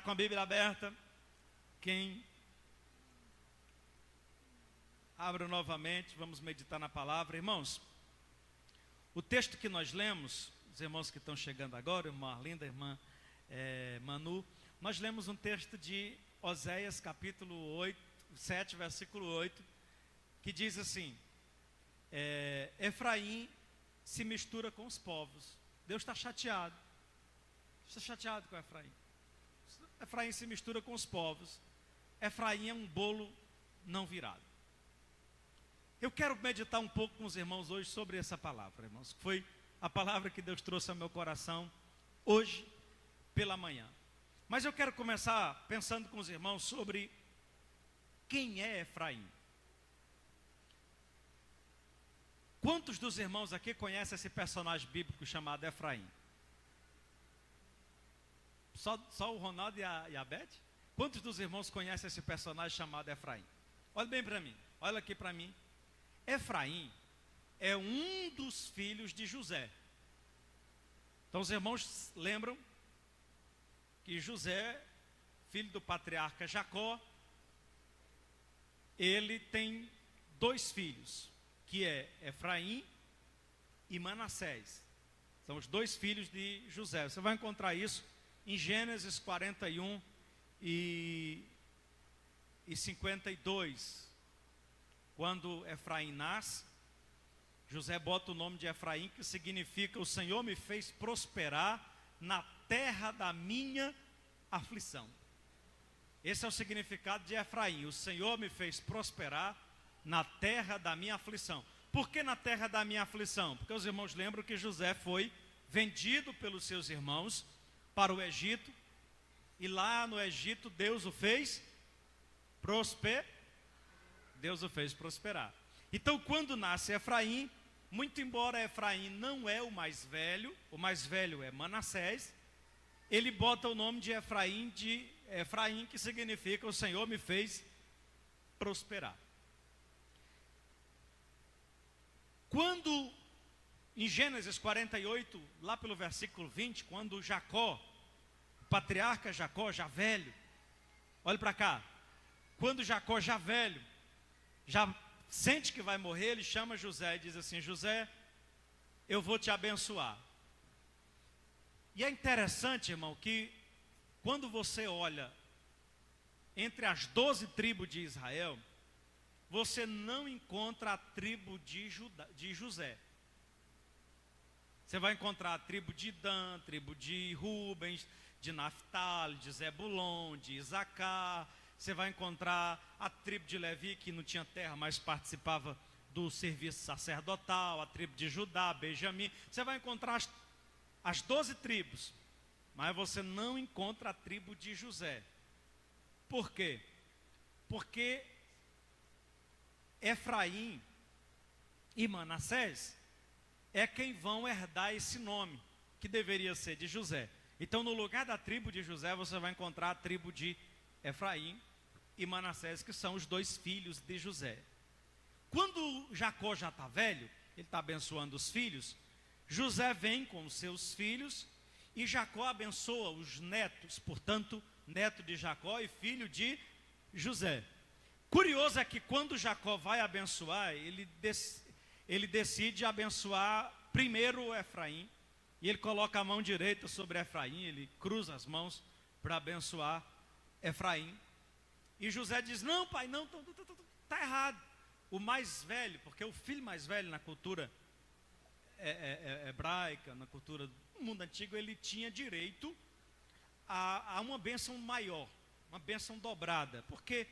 com a Bíblia aberta? Quem? Abra novamente, vamos meditar na palavra. Irmãos, o texto que nós lemos, os irmãos que estão chegando agora, irmã Arlinda, irmã Manu, nós lemos um texto de Oséias, capítulo 7, versículo 8, que diz assim: Efraim se mistura com os povos. Deus está chateado. Está chateado com Efraim. Efraim se mistura com os povos. Efraim é um bolo não virado. Eu quero meditar um pouco com os irmãos hoje sobre essa palavra, irmãos. Foi a palavra que Deus trouxe ao meu coração hoje pela manhã. Mas eu quero começar pensando com os irmãos sobre quem é Efraim. Quantos dos irmãos aqui conhecem esse personagem bíblico chamado Efraim? Só o Ronaldo e a Beth? Quantos dos irmãos conhecem esse personagem chamado Efraim? Olha bem para mim, olha aqui para mim. Efraim é um dos filhos de José. Então os irmãos lembram que José, filho do patriarca Jacó, ele tem dois filhos, que é Efraim e Manassés. São os dois filhos de José. Você vai encontrar isso em Gênesis 41 e 52. Quando Efraim nasce, José bota o nome de Efraim, que significa: o Senhor me fez prosperar na terra da minha aflição. Esse é o significado de Efraim: o Senhor me fez prosperar na terra da minha aflição. Por que na terra da minha aflição? Porque os irmãos lembram que José foi vendido pelos seus irmãos para o Egito, e lá no Egito Deus o fez prosperar. Então, quando nasce Efraim, muito embora Efraim não é o mais velho é Manassés, ele bota o nome de Efraim, que significa: o Senhor me fez prosperar. Quando, em Gênesis 48, lá pelo versículo 20, quando Jacó, o patriarca Jacó, já velho, olha para cá, quando Jacó já velho, já sente que vai morrer, ele chama José e diz assim: José, eu vou te abençoar. E é interessante, irmão, que quando você olha entre as 12 tribos de Israel, você não encontra a tribo de José. Você vai encontrar a tribo de Dan, a tribo de Rubens, de Naftali, de Zebulon, de Isacar. Você vai encontrar a tribo de Levi, que não tinha terra, mas participava do serviço sacerdotal, a tribo de Judá, Benjamim. Você vai encontrar as 12 tribos, mas você não encontra a tribo de José. Por quê? Porque Efraim e Manassés é quem vão herdar esse nome, que deveria ser de José. Então, no lugar da tribo de José, você vai encontrar a tribo de Efraim e Manassés, que são os dois filhos de José. Quando Jacó já está velho, ele está abençoando os filhos, José vem com os seus filhos e Jacó abençoa os netos, portanto, neto de Jacó e filho de José. Curioso é que quando Jacó vai abençoar, ele decide abençoar primeiro Efraim, e ele coloca a mão direita sobre Efraim, ele cruza as mãos para abençoar Efraim. E José diz: não, pai, não, está errado. O mais velho, porque o filho mais velho na cultura hebraica, na cultura do mundo antigo, ele tinha direito a uma bênção maior, uma bênção dobrada, porque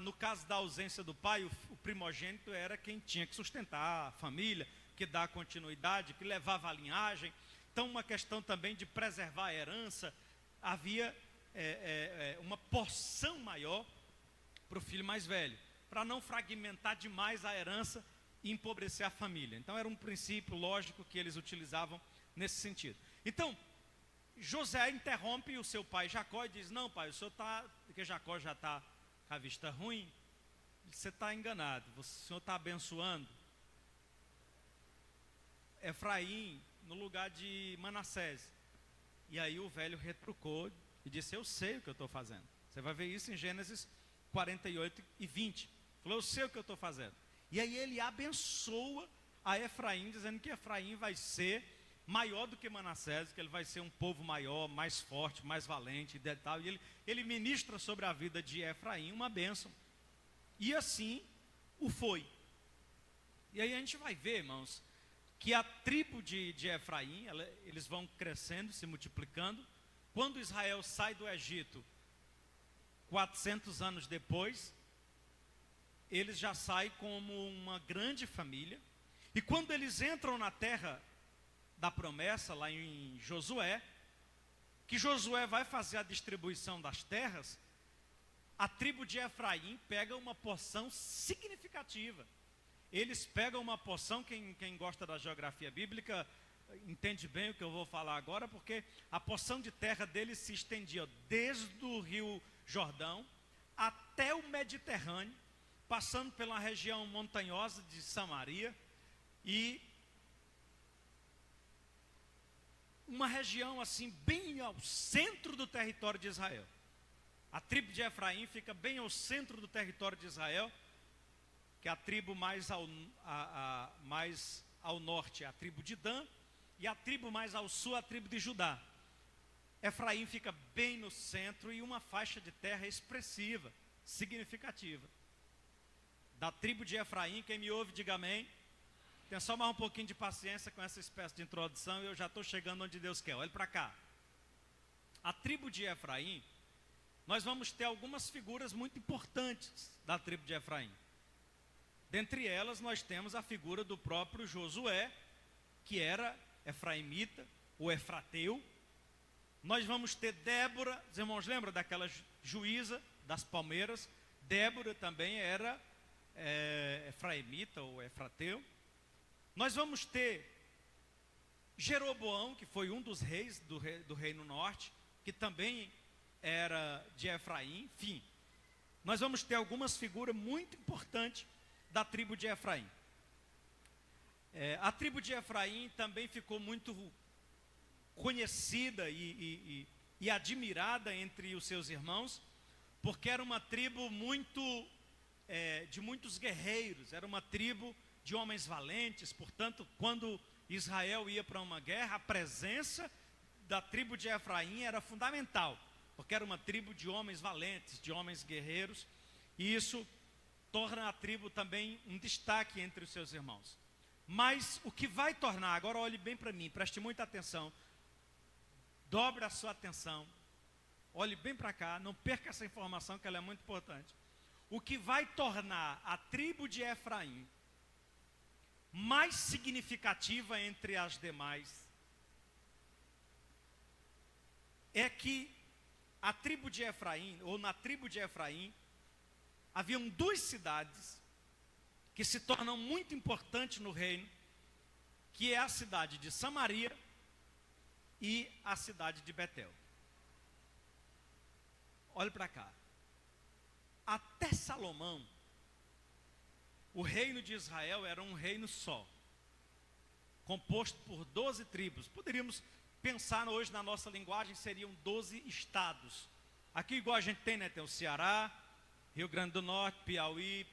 no caso da ausência do pai, o primogênito era quem tinha que sustentar a família, que dá continuidade, que levava a linhagem. Então, uma questão também de preservar a herança, havia uma porção maior para o filho mais velho, para não fragmentar demais a herança e empobrecer a família. Então era um princípio lógico que eles utilizavam nesse sentido. Então José interrompe o seu pai Jacó e diz: não, pai, o senhor está, porque Jacó já está com a vista ruim, você está enganado, o senhor está abençoando Efraim no lugar de Manassés. E aí o velho retrucou, e disse: eu sei o que eu estou fazendo. Você vai ver isso em Gênesis 48 e 20. Falou: eu sei o que eu estou fazendo. E aí ele abençoa a Efraim, dizendo que Efraim vai ser maior do que Manassés, que ele vai ser um povo maior, mais forte, mais valente e tal. E ele ministra sobre a vida de Efraim uma bênção. E assim o foi. E aí a gente vai ver, irmãos, que a tribo de Efraim, eles vão crescendo, se multiplicando. Quando Israel sai do Egito, 400 anos depois, eles já saem como uma grande família. E quando eles entram na terra da promessa, lá em Josué, que Josué vai fazer a distribuição das terras, a tribo de Efraim pega uma porção significativa. Eles pegam uma porção, quem gosta da geografia bíblica entende bem o que eu vou falar agora, porque a porção de terra deles se estendia desde o rio Jordão até o Mediterrâneo, passando pela região montanhosa de Samaria e uma região assim bem ao centro do território de Israel. A tribo de Efraim fica bem ao centro do território de Israel, que é a tribo mais ao norte, é a tribo de Dan, e a tribo mais ao sul, a tribo de Judá. Efraim fica bem no centro e uma faixa de terra expressiva, significativa. Da tribo de Efraim, quem me ouve, diga amém. Tem só mais um pouquinho de paciência com essa espécie de introdução e eu já estou chegando onde Deus quer. Olha para cá. A tribo de Efraim, nós vamos ter algumas figuras muito importantes da tribo de Efraim. Dentre elas, nós temos a figura do próprio Josué, que era efraimita, ou efrateu. Nós vamos ter Débora, os irmãos lembram daquela juíza das palmeiras? Débora também era efraimita ou efrateu. Nós vamos ter Jeroboão, que foi um dos reis do Reino Norte, que também era de Efraim. Enfim, nós vamos ter algumas figuras muito importantes da tribo de Efraim. A tribo de Efraim também ficou muito conhecida e admirada entre os seus irmãos, porque era uma tribo de muitos guerreiros, era uma tribo de homens valentes. Portanto, quando Israel ia para uma guerra, a presença da tribo de Efraim era fundamental, porque era uma tribo de homens valentes, de homens guerreiros, e isso torna a tribo também um destaque entre os seus irmãos. Mas o que vai tornar, agora olhe bem para mim, preste muita atenção, dobre a sua atenção, olhe bem para cá, não perca essa informação que ela é muito importante. O que vai tornar a tribo de Efraim mais significativa entre as demais é que a tribo de Efraim, ou na tribo de Efraim, haviam duas cidades que se tornam muito importantes no reino, que é a cidade de Samaria e a cidade de Betel. Olhe para cá. Até Salomão, o reino de Israel era um reino só, composto por 12 tribos. Poderíamos pensar hoje na nossa linguagem, seriam 12 estados. Aqui igual a gente tem, né? Tem o Ceará, Rio Grande do Norte, Piauí,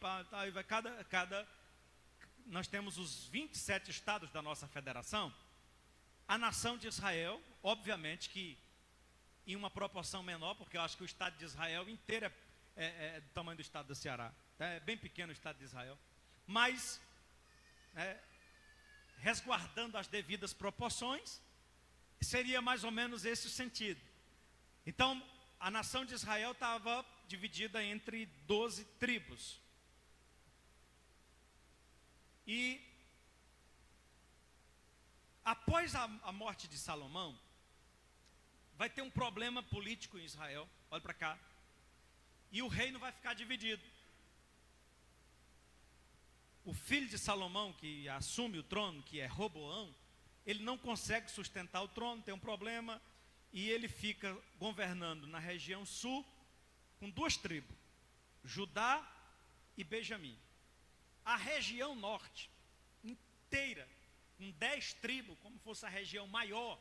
nós temos os 27 estados da nossa federação. A nação de Israel, obviamente que em uma proporção menor, porque eu acho que o estado de Israel inteiro é do tamanho do estado do Ceará. É bem pequeno o estado de Israel. Mas, resguardando as devidas proporções, seria mais ou menos esse o sentido. Então, a nação de Israel estava dividida entre 12 tribos. E após a morte de Salomão, vai ter um problema político em Israel. Olha para cá. E o reino vai ficar dividido. O filho de Salomão, que assume o trono, que é Roboão, ele não consegue sustentar o trono, tem um problema, e ele fica governando na região sul com duas tribos, Judá e Benjamim. A região norte inteira, com 10 tribos, como fosse a região maior,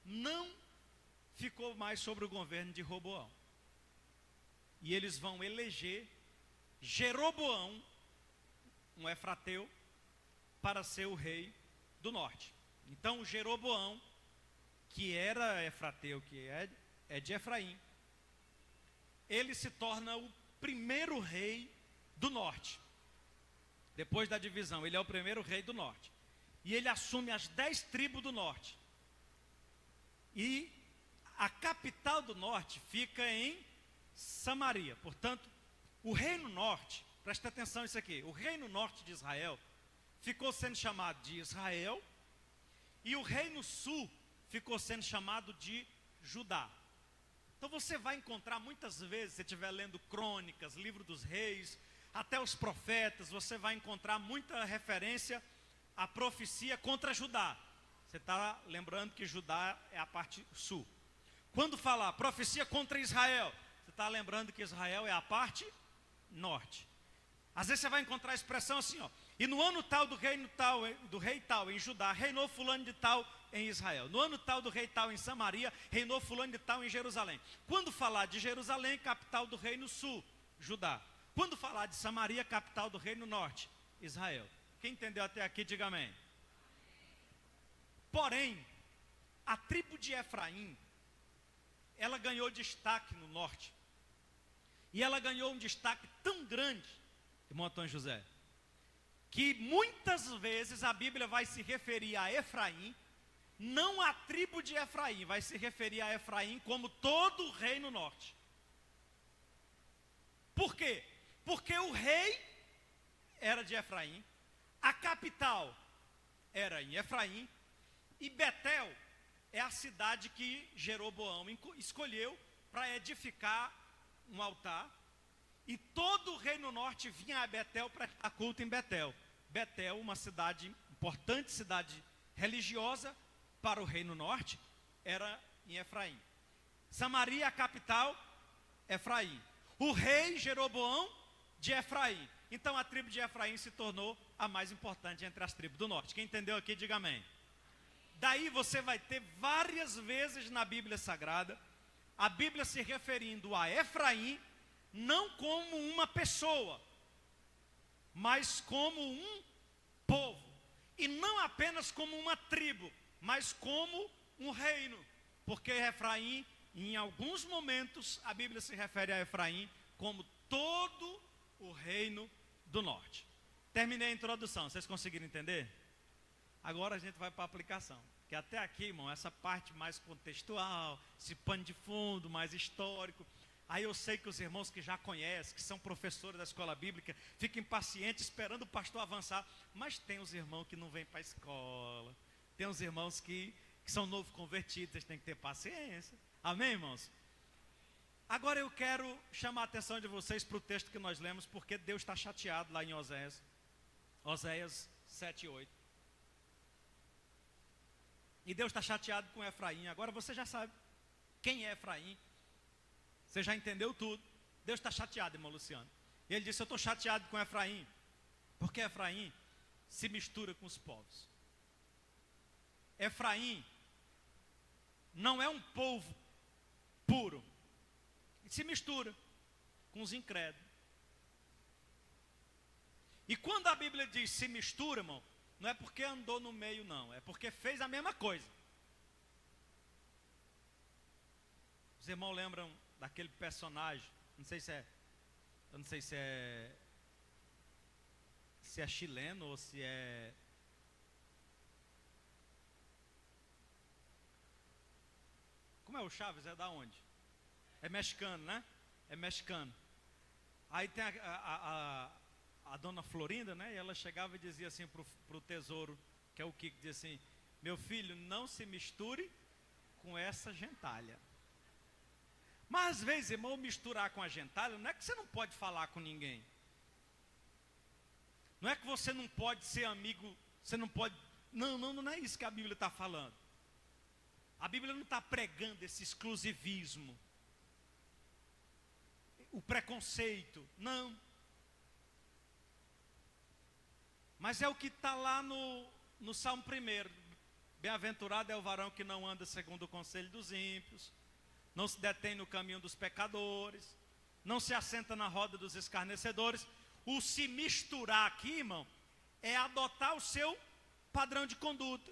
não ficou mais sobre o governo de Roboão. E eles vão eleger Jeroboão, um efrateu, para ser o rei do norte. Então Jeroboão, que era efrateu, que é de Efraim, ele se torna o primeiro rei do norte. Depois da divisão, ele é o primeiro rei do norte. E ele assume as 10 tribos do norte. E a capital do norte fica em Samaria. Portanto, o reino norte, presta atenção nisso aqui, o reino norte de Israel ficou sendo chamado de Israel, e o reino sul ficou sendo chamado de Judá. Então você vai encontrar muitas vezes, se você estiver lendo crônicas, livro dos reis, até os profetas, você vai encontrar muita referência à profecia contra Judá. Você está lembrando que Judá é a parte sul. Quando falar profecia contra Israel, você está lembrando que Israel é a parte norte. Às vezes você vai encontrar a expressão assim, ó, e no ano tal do rei tal em Judá, reinou fulano de tal em Israel. No ano tal do rei tal em Samaria, reinou fulano de tal em Jerusalém. Quando falar de Jerusalém, capital do reino sul, Judá. Quando falar de Samaria, capital do reino norte, Israel. Quem entendeu até aqui, diga amém. Porém, a tribo de Efraim, ela ganhou destaque no norte. E ela ganhou um destaque tão grande, irmão Antônio José, que muitas vezes a Bíblia vai se referir a Efraim, não a tribo de Efraim, vai se referir a Efraim como todo o reino norte. Por quê? Porque o rei era de Efraim, a capital era em Efraim, e Betel é a cidade que Jeroboão escolheu para edificar um altar, e todo o reino norte vinha a Betel para prestar culto em Betel. Betel, uma cidade, importante cidade religiosa para o reino norte, era em Efraim. Samaria, a capital, Efraim. O rei Jeroboão de Efraim. Então a tribo de Efraim se tornou a mais importante entre as tribos do norte. Quem entendeu aqui, diga amém. Daí você vai ter várias vezes na Bíblia Sagrada a Bíblia se referindo a Efraim não como uma pessoa, mas como um povo. E não apenas como uma tribo, mas como um reino. Porque Efraim, em alguns momentos, a Bíblia se refere a Efraim como todo o reino do norte. Terminei a introdução, vocês conseguiram entender? Agora a gente vai para a aplicação. Que até aqui, irmão, essa parte mais contextual, esse pano de fundo, mais histórico. Aí eu sei que os irmãos que já conhecem, que são professores da escola bíblica, ficam impacientes esperando o pastor avançar. Mas tem os irmãos que não vêm para a escola. Tem os irmãos que são novo convertidos, eles têm que ter paciência. Amém, irmãos? Agora eu quero chamar a atenção de vocês para o texto que nós lemos, porque Deus está chateado lá em Oséias 7:8. E Deus está chateado com Efraim. Agora você já sabe quem é Efraim. Você já entendeu tudo. Deus está chateado, irmão Luciano. E ele disse, eu estou chateado com Efraim, porque Efraim se mistura com os povos. Efraim não é um povo puro. Ele se mistura com os incrédulos. E quando a Bíblia diz se mistura, irmão, não é porque andou no meio, não. É porque fez a mesma coisa. Os irmãos lembram daquele personagem, eu não sei se é chileno ou se é... Como é o Chaves? É da onde? É mexicano, né? É mexicano. Aí tem a dona Florinda, né? E ela chegava e dizia assim pro tesouro, que é o Kiko, dizia assim, meu filho, não se misture com essa gentalha. Mas às vezes, irmão, misturar com a gentalha, não é que você não pode falar com ninguém. Não é que você não pode ser amigo, você não pode... Não é isso que a Bíblia está falando. A Bíblia não está pregando esse exclusivismo, o preconceito, não. Mas é o que está lá no Salmo 1. Bem-aventurado é o varão que não anda segundo o conselho dos ímpios, não se detém no caminho dos pecadores, não se assenta na roda dos escarnecedores. O se misturar aqui, irmão, é adotar o seu padrão de conduta,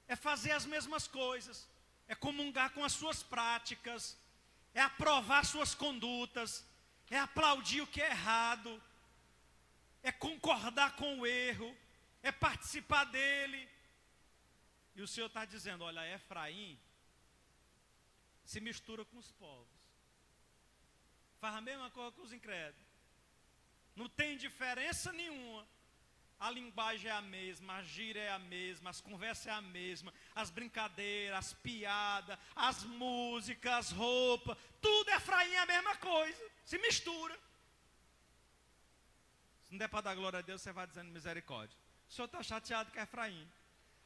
é fazer as mesmas coisas, é comungar com as suas práticas, é aprovar suas condutas, é aplaudir o que é errado, é concordar com o erro, é participar dele. E o Senhor está dizendo, olha, Efraim se mistura com os povos, faz a mesma coisa com os incrédulos, não tem diferença nenhuma. A linguagem é a mesma, a gíria é a mesma, as conversas é a mesma, as brincadeiras, as piadas, as músicas, as roupas, tudo Efraim é a mesma coisa, se mistura. Se não der para dar glória a Deus, você vai dizendo misericórdia. O Senhor está chateado com Efraim.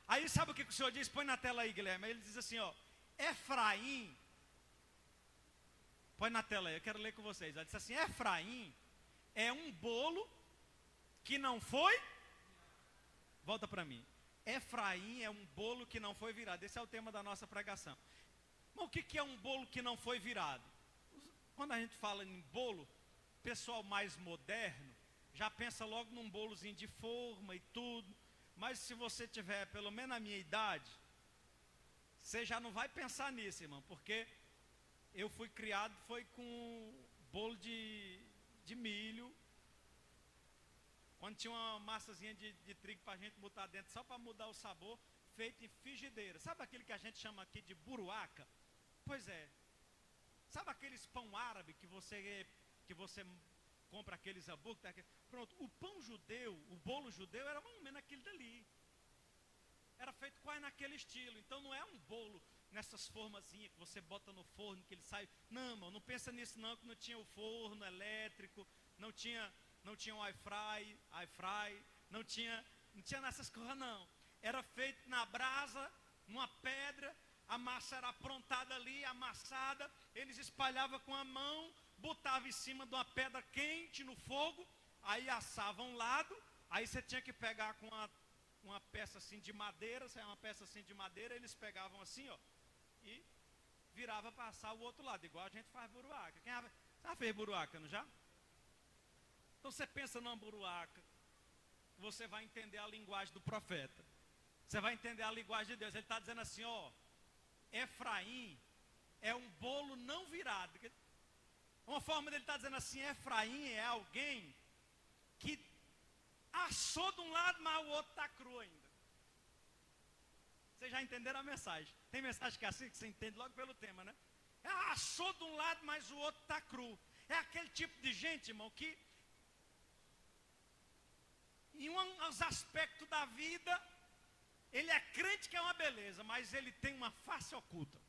Aí sabe o que o Senhor diz? Põe na tela aí, Guilherme. Ele diz assim, ó, Efraim, põe na tela aí, eu quero ler com vocês. Ele diz assim, Efraim é um bolo que não foi, volta para mim, Efraim é um bolo que não foi virado. Esse é o tema da nossa pregação. Mas o que é um bolo que não foi virado? Quando a gente fala em bolo, pessoal mais moderno já pensa logo num bolozinho de forma e tudo. Mas se você tiver pelo menos a minha idade, você já não vai pensar nisso, irmão, porque eu fui criado foi com bolo de milho, quando tinha uma massazinha de trigo para a gente botar dentro, só para mudar o sabor, feito em frigideira. Sabe aquele que a gente chama aqui de buruaca? Pois é. Sabe aqueles pão árabe que você compra aqueles hambúrguer? Pronto, o pão judeu, o bolo judeu era mais ou menos aquele dali. Era feito quase naquele estilo. Então não é um bolo nessas formazinhas que você bota no forno, que ele sai. Não, irmão, não pensa nisso não, que não tinha o forno elétrico, não tinha um air-fry, não tinha nessas coisas não. Era feito na brasa, numa pedra, a massa era aprontada ali, amassada, eles espalhavam com a mão, botavam em cima de uma pedra quente no fogo, aí assavam um lado, aí você tinha que pegar com uma peça assim de madeira, eles pegavam assim, ó, e virava para assar o outro lado, igual a gente faz buruaca. Quem já fez buruaca, não já? Então você pensa numa buruaca, você vai entender a linguagem do profeta, você vai entender a linguagem de Deus. Ele está dizendo assim, ó, Efraim é um bolo não virado. Uma forma dele estar dizendo assim, Efraim é alguém que assou de um lado, mas o outro está cru ainda. Vocês já entenderam a mensagem? Tem mensagem que é assim, que você entende logo pelo tema, né? Assou de um lado, mas o outro está cru. É aquele tipo de gente, irmão, que em uns aspectos da vida, ele é crente que é uma beleza, mas ele tem uma face oculta.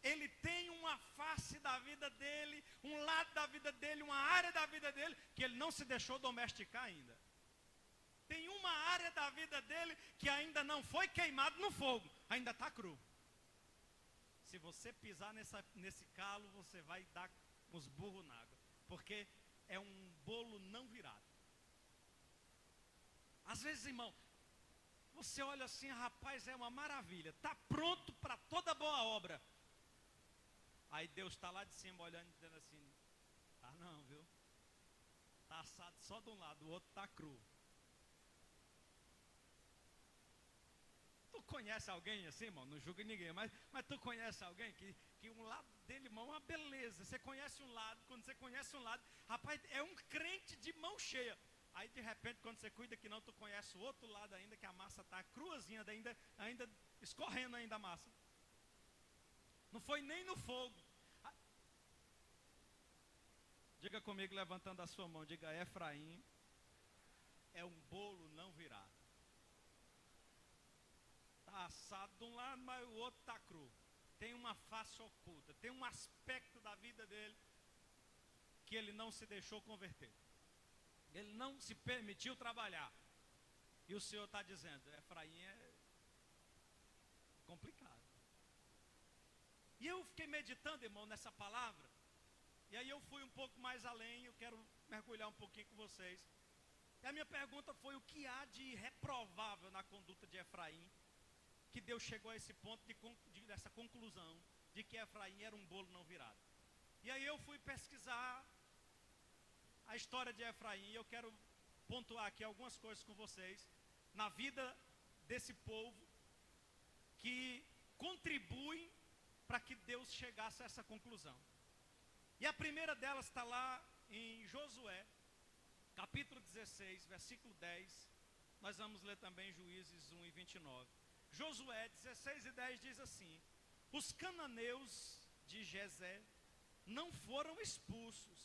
Ele tem uma face da vida dele, um lado da vida dele, uma área da vida dele, que ele não se deixou domesticar ainda. Tem uma área da vida dele que ainda não foi queimado no fogo, ainda está cru. Se você pisar nesse calo, você vai dar uns burros na água, porque é um bolo não virado. Às vezes, irmão, você olha assim, rapaz, é uma maravilha, está pronto para toda boa obra. Aí Deus está lá de cima olhando e dizendo assim, não, viu? Está assado só de um lado, o outro está cru. Tu conhece alguém assim, irmão? Não julga ninguém, mas tu conhece alguém que um lado dele, irmão, é uma beleza. Você conhece um lado, quando você conhece um lado, rapaz, é um crente de mão cheia. Aí de repente, quando você cuida que não, tu conhece o outro lado ainda, que a massa está cruazinha, ainda escorrendo ainda a massa. Não foi nem no fogo. Diga comigo, levantando a sua mão, diga, Efraim é um bolo não virado. Está assado de um lado, mas o outro está cru. Tem uma face oculta, tem um aspecto da vida dele que ele não se deixou converter. Ele não se permitiu trabalhar. E o Senhor está dizendo, Efraim é complicado. E eu fiquei meditando, irmão, nessa palavra. E aí eu fui um pouco mais além, eu quero mergulhar um pouquinho com vocês. E a minha pergunta foi, o que há de reprovável na conduta de Efraim, que Deus chegou a esse ponto dessa conclusão, de que Efraim era um bolo não virado. E aí eu fui pesquisar a história de Efraim, e eu quero pontuar aqui algumas coisas com vocês, na vida desse povo, que contribuem para que Deus chegasse a essa conclusão. E a primeira delas está lá em Josué, capítulo 16, versículo 10. Nós vamos ler também Juízes 1 e 29. Josué 16 e 10 diz assim: os cananeus de Gezé não foram expulsos,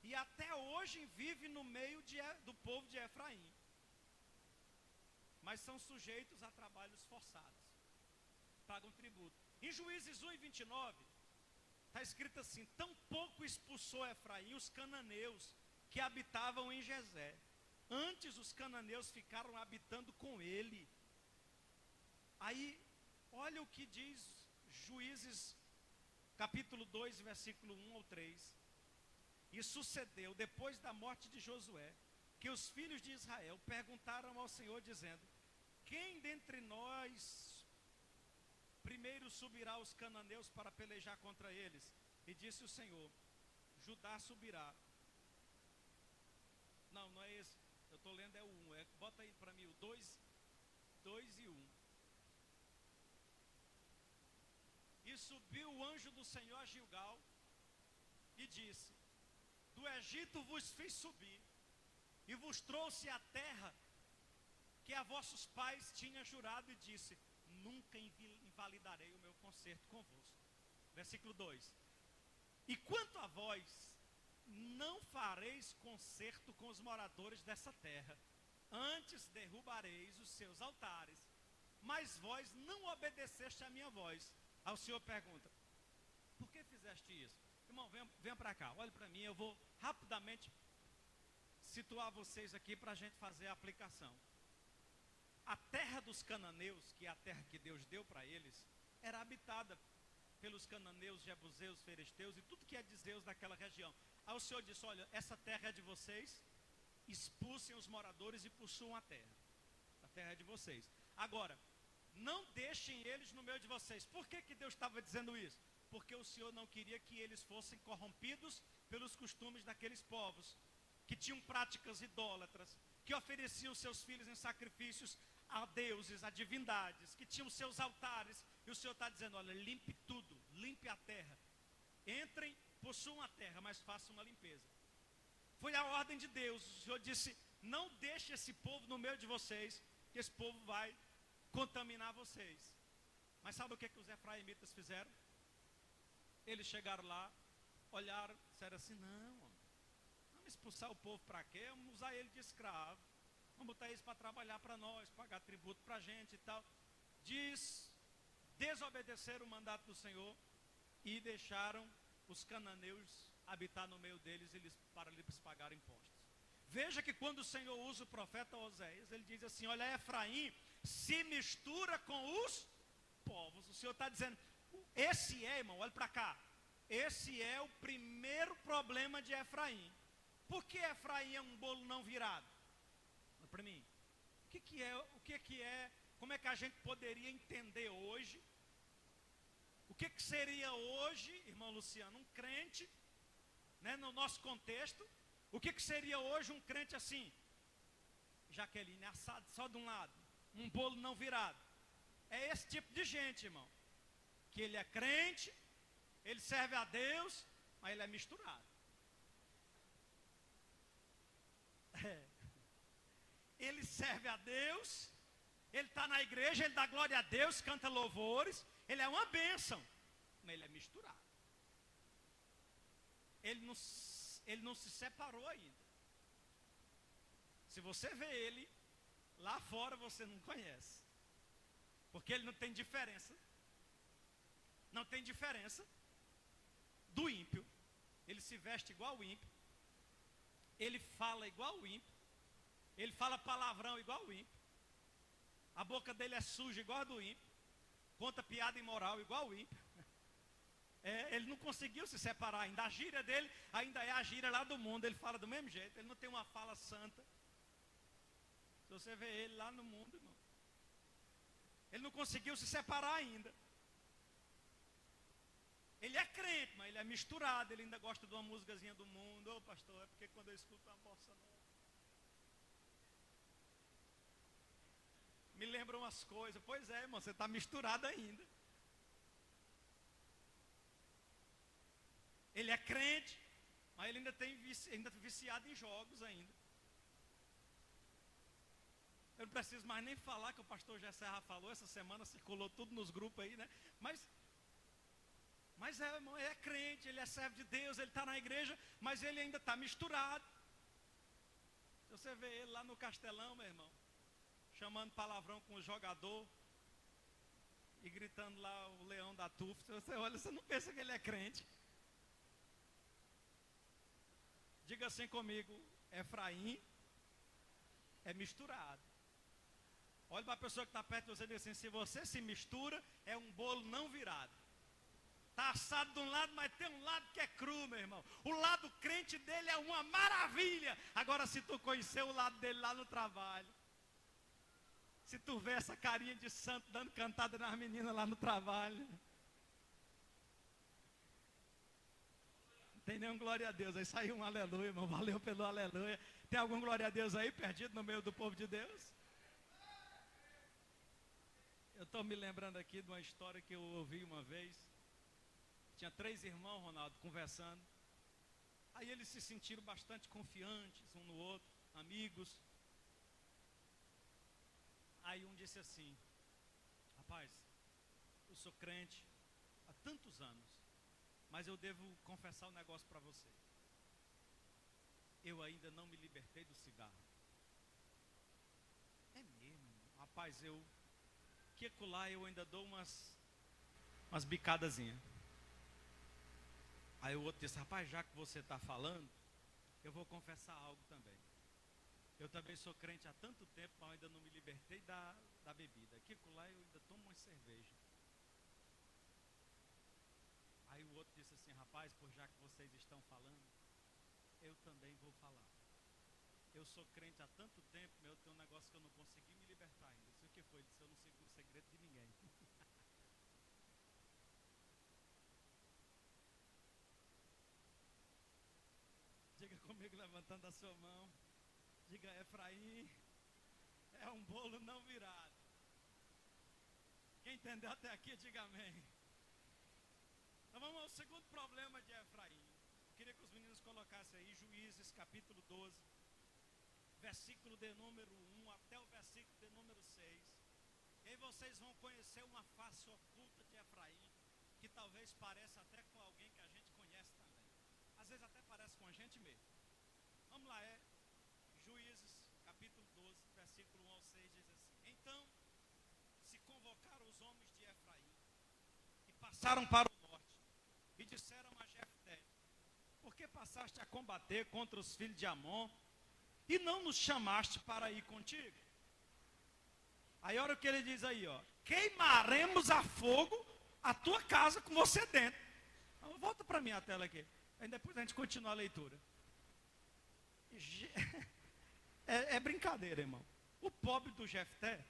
e até hoje vivem no meio do povo de Efraim, mas são sujeitos a trabalhos forçados, pagam tributo. Em Juízes 1 e 29, está escrito assim: tampouco expulsou Efraim os cananeus que habitavam em Gezé, antes os cananeus ficaram habitando com ele. Aí, olha o que diz Juízes, capítulo 2, versículo 1 ao 3. E sucedeu, depois da morte de Josué, que os filhos de Israel perguntaram ao Senhor, dizendo: quem dentre nós primeiro subirá aos cananeus para pelejar contra eles? E disse o Senhor: Judá subirá. Não é esse, eu estou lendo é o 1, bota aí para mim o 2 e 1. E subiu o anjo do Senhor a Gilgal, e disse: do Egito vos fiz subir, e vos trouxe a terra que a vossos pais tinha jurado, e disse: nunca invalidarei o meu concerto convosco. Versículo 2: e quanto a vós, não fareis concerto com os moradores dessa terra, antes derrubareis os seus altares, mas vós não obedeceste a minha voz. Aí o Senhor pergunta: por que fizeste isso? Irmão, venha para cá, olhe para mim, eu vou rapidamente situar vocês aqui para a gente fazer a aplicação. A terra dos cananeus, que é a terra que Deus deu para eles, era habitada pelos cananeus, jebuseus, filisteus e tudo que é de Deus daquela região. Aí o Senhor disse: olha, essa terra é de vocês, expulsem os moradores e possuam a terra é de vocês. Agora, não deixem eles no meio de vocês. Por que Deus estava dizendo isso? Porque o Senhor não queria que eles fossem corrompidos pelos costumes daqueles povos, que tinham práticas idólatras, que ofereciam seus filhos em sacrifícios a deuses, a divindades, que tinham seus altares. E o Senhor está dizendo: olha, limpe tudo, limpe a terra. Entrem, possuam a terra, mas façam uma limpeza. Foi a ordem de Deus. O Senhor disse: não deixe esse povo no meio de vocês, que esse povo vai contaminar vocês. Mas sabe o que os efraimitas fizeram? Eles chegaram lá, olharam, disseram assim: não, vamos expulsar o povo para quê? Vamos usar ele de escravo, vamos botar eles para trabalhar para nós, pagar tributo para a gente e tal. Desobedeceram o mandato do Senhor e deixaram os cananeus habitar no meio deles para eles pagarem impostos. Veja que quando o Senhor usa o profeta Oséias, ele diz assim: olha, Efraim se mistura com os povos. O Senhor está dizendo, esse é, irmão, olha para cá, esse é o primeiro problema de Efraim. Por que Efraim é um bolo não virado? Olha para mim. Como é que a gente poderia entender hoje? O que seria hoje, irmão Luciano, um crente, né, no nosso contexto? O que seria hoje um crente assim? Jaqueline, assado só de um lado, um bolo não virado. É esse tipo de gente, irmão, que ele é crente, ele serve a Deus, mas ele é misturado. Ele serve a Deus, ele está na igreja, ele dá glória a Deus, canta louvores, ele é uma bênção, mas ele é misturado. Ele não se separou ainda. Se você vê ele lá fora, você não conhece, porque ele não tem diferença. Não tem diferença do ímpio. Ele se veste igual o ímpio, ele fala igual o ímpio, ele fala palavrão igual o ímpio, a boca dele é suja igual a do ímpio, conta piada imoral igual o ímpio. Ele não conseguiu se separar ainda. A gíria dele ainda é a gíria lá do mundo. Ele fala do mesmo jeito, ele não tem uma fala santa. Se você vê ele lá no mundo, irmão, ele não conseguiu se separar ainda. Ele é crente, mas ele é misturado, ele ainda gosta de uma musicazinha do mundo. Ô pastor, é porque quando eu escuto uma bossa nova, me lembra umas coisas. Pois é, irmão, você está misturado ainda. Ele é crente, mas ele ainda está viciado em jogos ainda. Eu não preciso mais nem falar que o pastor José Serra falou, essa semana circulou tudo nos grupos aí, né? Mas irmão, ele é crente, ele é servo de Deus, ele está na igreja, mas ele ainda está misturado. Se você vê ele lá no Castelão, meu irmão, chamando palavrão com o jogador e gritando lá o leão da tufa, você olha, você não pensa que ele é crente. Diga assim comigo, Efraim é misturado. Olha para a pessoa que está perto de você e diz assim, se você se mistura, é um bolo não virado. Está assado de um lado, mas tem um lado que é cru, meu irmão. O lado crente dele é uma maravilha. Agora, se tu conhecer o lado dele lá no trabalho, se tu vê essa carinha de santo dando cantada nas meninas lá no trabalho, não tem nenhum glória a Deus. Aí saiu um aleluia, irmão. Valeu pelo aleluia. Tem algum glória a Deus aí perdido no meio do povo de Deus? Eu estou me lembrando aqui de uma história que eu ouvi uma vez. Tinha 3 irmãos, Ronaldo, conversando. Aí eles se sentiram bastante confiantes um no outro, amigos. Aí um disse assim, rapaz, eu sou crente há tantos anos, mas eu devo confessar um negócio para você. Eu ainda não me libertei do cigarro. É mesmo? Rapaz, que lá eu ainda dou umas bicadazinhas. Aí o outro disse, rapaz, já que você está falando, eu vou confessar algo também. Eu também sou crente há tanto tempo, mas ainda não me libertei da bebida. Aqui lá eu ainda tomo uma cerveja. Aí o outro disse assim, rapaz, por já que vocês estão falando, eu também vou falar. Eu sou crente há tanto tempo, meu, tem um negócio que eu não consegui me libertar ainda. Isso o que foi? Ele disse, eu não seguro segredo de ninguém. Diga comigo levantando a sua mão. Diga, Efraim é um bolo não virado. Quem entendeu até aqui, diga amém. Então vamos ao segundo problema de Efraim. Eu queria que os meninos colocassem aí Juízes capítulo 12, versículo de número 1 até o versículo de número 6. E aí vocês vão conhecer uma face oculta de Efraim, que talvez pareça até com alguém que a gente conhece também. Às vezes até parece com a gente mesmo. Vamos lá, Juízes, capítulo 12, versículo 1 ao 6, diz assim. Então, se convocaram os homens de Efraim, e passaram para o norte, e disseram a Jefté, por que passaste a combater contra os filhos de Amon, e não nos chamaste para ir contigo? Aí olha o que ele diz aí, ó. Queimaremos a fogo a tua casa com você dentro. Então, volta para mim a tela aqui. Aí depois a gente continua a leitura. É brincadeira, irmão. O pobre do Jefté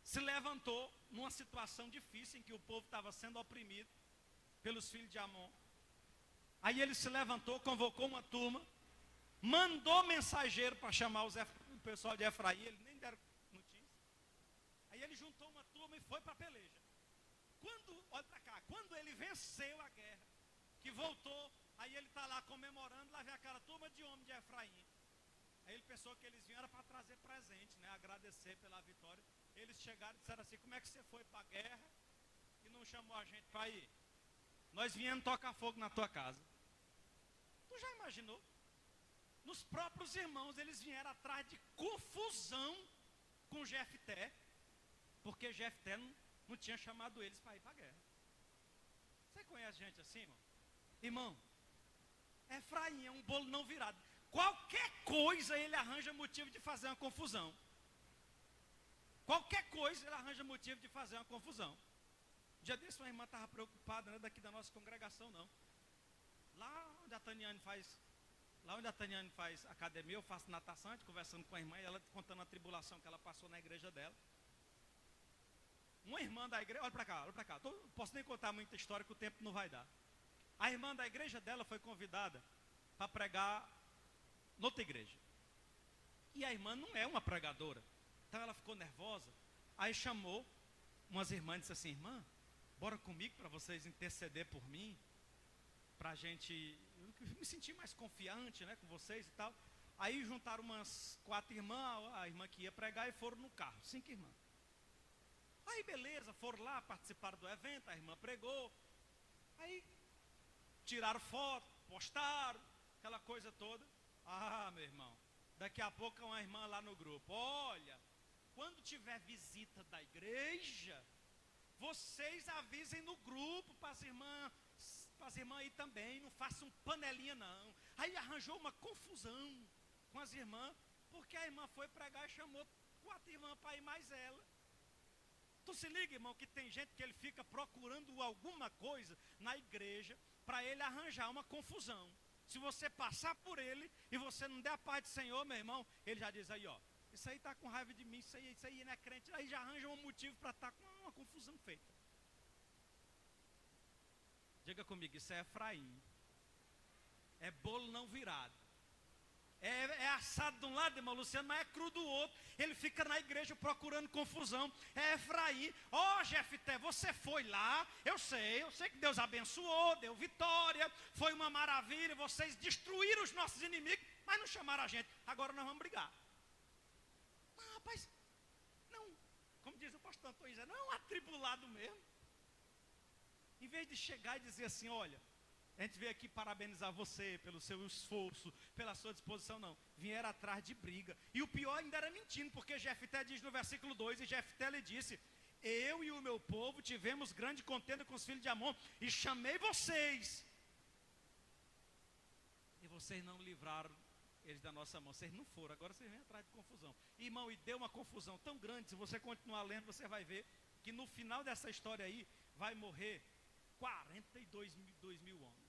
se levantou numa situação difícil em que o povo estava sendo oprimido pelos filhos de Amon. Aí ele se levantou, convocou uma turma, mandou mensageiro para chamar o pessoal de Efraim, eles nem deram notícia. Aí ele juntou uma turma e foi para a peleja. Olha para cá, quando ele venceu a guerra, que voltou, aí ele está lá comemorando, lá vem aquela turma de homens de Efraim. Aí ele pensou que eles vieram para trazer presente, né, agradecer pela vitória. Eles chegaram e disseram assim, como é que você foi para a guerra e não chamou a gente para ir? Nós viemos tocar fogo na tua casa. Tu já imaginou? Nos próprios irmãos, eles vieram atrás de confusão com Jefté, porque Jefté não tinha chamado eles para ir para a guerra. Você conhece gente assim, irmão? Irmão, Efraim é um bolo não virado. Qualquer coisa ele arranja motivo de fazer uma confusão. Qualquer coisa ele arranja motivo de fazer uma confusão. Um dia desse uma irmã estava preocupada, não é daqui da nossa congregação não. Lá onde a Taniane faz academia, eu faço natação, conversando com a irmã, e ela contando a tribulação que ela passou na igreja dela. Uma irmã da igreja, olha para cá, posso nem contar muita história que o tempo não vai dar. A irmã da igreja dela foi convidada para pregar noutra igreja. E a irmã não é uma pregadora. Então ela ficou nervosa. Aí chamou umas irmãs e disse assim: irmã, bora comigo para vocês interceder por mim. Para a gente, eu me sentir mais confiante, né, com vocês e tal. Aí juntaram umas 4 irmãs, a irmã que ia pregar, e foram no carro, 5 irmãs. Aí beleza, foram lá, participaram do evento, a irmã pregou. Aí tiraram foto, postaram, aquela coisa toda. Ah, meu irmão, daqui a pouco uma irmã lá no grupo: olha, quando tiver visita da igreja, vocês avisem no grupo para as irmãs aí também, não façam panelinha não. Aí arranjou uma confusão com as irmãs, porque a irmã foi pregar e chamou 4 irmãs para ir mais ela. Tu se liga, irmão, que tem gente que ele fica procurando alguma coisa na igreja para ele arranjar uma confusão. Se você passar por ele e você não der a paz do Senhor, meu irmão, ele já diz aí, ó, isso aí está com raiva de mim, isso aí não é crente. Aí já arranja um motivo para estar com uma confusão feita. Diga comigo, isso é Efraim. É bolo não virado. É assado de um lado, irmão Luciano, mas é cru do outro. Ele fica na igreja procurando confusão. É Efraim. Ó, Jefté, você foi lá. Eu sei que Deus abençoou, deu vitória. Foi uma maravilha. Vocês destruíram os nossos inimigos, mas não chamaram a gente. Agora nós vamos brigar. Não, rapaz, não. Como diz o pastor Antônio, não é um atribulado mesmo. Em vez de chegar e dizer assim: olha, a gente veio aqui parabenizar você pelo seu esforço, pela sua disposição, não. Vieram atrás de briga. E o pior ainda era mentindo, porque Jefté diz no versículo 2, e Jefté lhe disse: eu e o meu povo tivemos grande contenda com os filhos de Amon, e chamei vocês. E vocês não livraram eles da nossa mão. Vocês não foram, agora vocês vêm atrás de confusão. Irmão, e deu uma confusão tão grande, se você continuar lendo, você vai ver que no final dessa história aí, vai morrer 42 mil homens.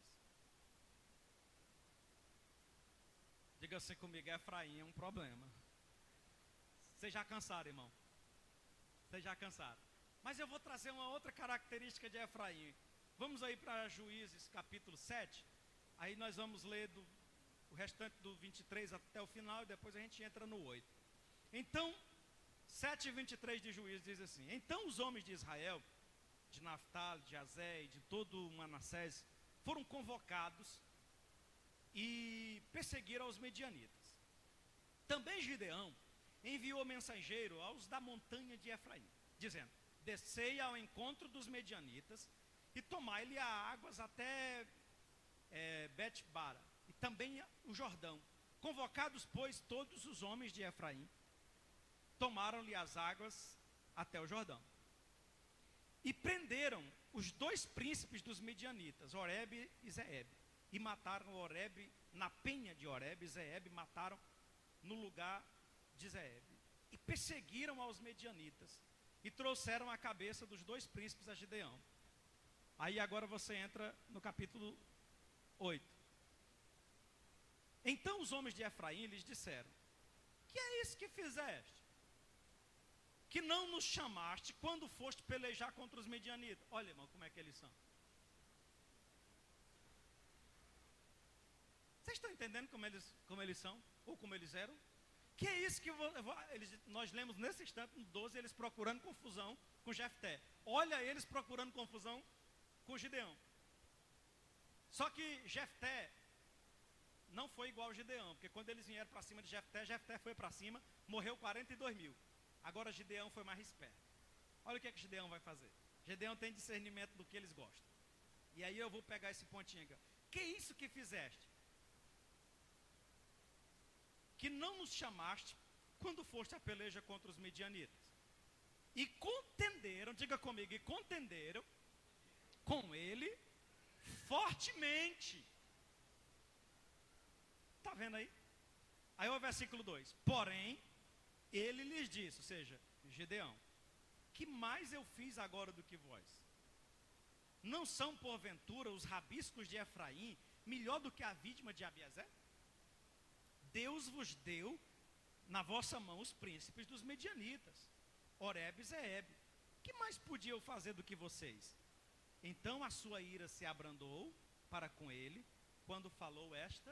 Diga assim comigo: Efraim é um problema. Vocês já cansaram, irmão? Vocês já cansaram? Mas eu vou trazer uma outra característica de Efraim. Vamos aí para Juízes capítulo 7. Aí nós vamos ler o restante do 23 até o final, e depois a gente entra no 8. Então, 7:23 de Juízes diz assim: então os homens de Israel, de Naftali, de Azé e de todo Manassés, foram convocados e perseguiram os medianitas. Também Gideão enviou mensageiro aos da montanha de Efraim, dizendo: descei ao encontro dos medianitas e tomai-lhe a águas até Bet-bara, e também o Jordão. Convocados, pois, todos os homens de Efraim, tomaram-lhe as águas até o Jordão. E prenderam os 2 príncipes dos medianitas, Oreb e Zeeb, e mataram Oreb na penha de Oreb, e Zeeb mataram no lugar de Zeeb. E perseguiram aos medianitas, e trouxeram a cabeça dos 2 príncipes a Gideão. Aí agora você entra no capítulo 8. Então os homens de Efraim lhes disseram: que é isso que fizeste? Que não nos chamaste quando foste pelejar contra os medianitas? Olha, irmão, como é que eles são. Vocês estão entendendo como eles são? Ou como eles eram? Que é isso que nós lemos nesse instante, no 12, eles procurando confusão com Jefté. Olha eles procurando confusão com Gideão. Só que Jefté não foi igual a Gideão, porque quando eles vieram para cima de Jefté, Jefté foi para cima, morreu 42 mil. Agora Gideão foi mais esperto. Olha o que Gideão vai fazer. Gideão tem discernimento do que eles gostam. E aí eu vou pegar esse pontinho aqui. Que é isso que fizeste? Que não nos chamaste quando foste a peleja contra os medianitas. E contenderam, diga comigo, e contenderam com ele fortemente. Está vendo aí? Aí o versículo 2. Porém, ele lhes disse, ou seja, Gideão: que mais eu fiz agora do que vós? Não são porventura os rabiscos de Efraim melhor do que a vítima de Abiezé? Deus vos deu na vossa mão os príncipes dos medianitas, Oreb e Zeeb. que mais podia eu fazer do que vocês? Então a sua ira se abrandou para com ele, quando falou esta